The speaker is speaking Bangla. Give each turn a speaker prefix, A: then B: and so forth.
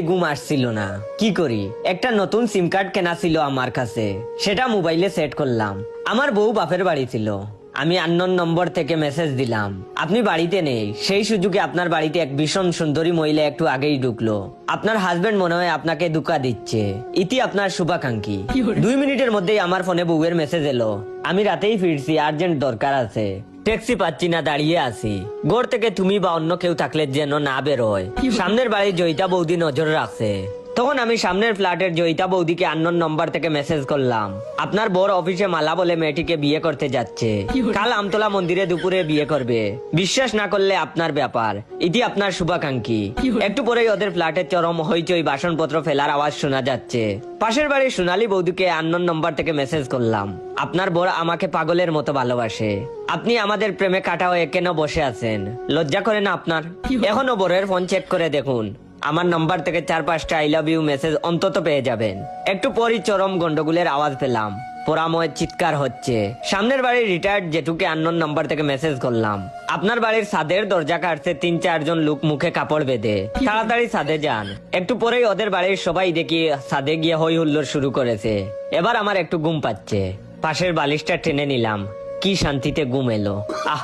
A: ঘুম আসছিল না, কি করি? একটা নতুন সিম কার্ড কেনা ছিল আমার কাছে, সেটা মোবাইলে সেট করলাম। আমার বউ বাপের বাড়ি ছিল, আমি আননোন নম্বর থেকে মেসেজ দিলাম আপনি বাড়িতে নেই। সেই সুযোগে আপনার বাড়িতে এক ভীষণ সুন্দরী মহিলা একটু আগেই ঢুকলো। আপনার হাজবেন্ড মনে হয় আপনাকে ধোঁকা দিচ্ছে, ইতি আপনার শুভাকাঙ্ক্ষী। 2 মিনিটের মধ্যেই আমার ফোনে বউয়ের মেসেজ এলো, আমি রাতেই ফিরছি, আর্জেন্ট দরকার আছে, ট্যাক্সি পাচ্ছি না, দাঁড়িয়ে আছি। ঘর থেকে তুমি বা অন্য কেউ থাকলে যেন না বেরোয়। সামনের বাড়ির জয়িতা বৌদি নজর রাখছে। তখন আমি সামনের ফ্ল্যাটের জয়িতা বৌদিকে আননোন নম্বর থেকে মেসেজ করলাম, আপনার বড় অফিসে মালা বলে মেয়েটিকে বিয়ে করতে যাচ্ছে, কাল আমতলা মন্দিরে দুপুরে বিয়ে করবে, বিশ্বাস না করলে আপনার ব্যাপার, ইতি আপনার শুভাকাঙ্ক্ষী। একটু পরেই ওদের ফ্ল্যাটের চরম হইচই, বাসনপত্র ফেলার আওয়াজ শোনা যাচ্ছে। পাশের বাড়ির সোনালী বৌদিকে আননোন নম্বর থেকে মেসেজ করলাম, আপনার বড় আমাকে পাগলের মতো ভালোবাসে, আপনি আমাদের প্রেমে কাটা হয়ে কেন বসে আছেন, লজ্জা করে না আপনার? এখনো বড়ের ফোন চেক করে দেখুন, আমার নম্বর থেকে 4-5টা আই লাভ ইউ মেসেজ অন্তত পেয়ে যাবেন। একটু পরই চরম গন্ডগোলের আওয়াজ পেলাম, পোড়াময় চিৎকার হচ্ছে। সামনের বাড়ির রিটায়ার্ড জেঠুকে আননোন নম্বর থেকে মেসেজ করলাম, আপনার বাড়ির ছাদের দরজা কাটছে 3-4 জন লোক মুখে কাপড় বেঁধে, তাড়াতাড়ি ছাদে যান। একটু পরেই ওদের বাড়ির সবাই দেখি ছাদে গিয়ে হই হুল্লোড় শুরু করেছে। এবার আমার একটু ঘুম পাচ্ছে, পাশের বালিশটা টেনে নিলাম, কি শান্তিতে ঘুম এলো। আহ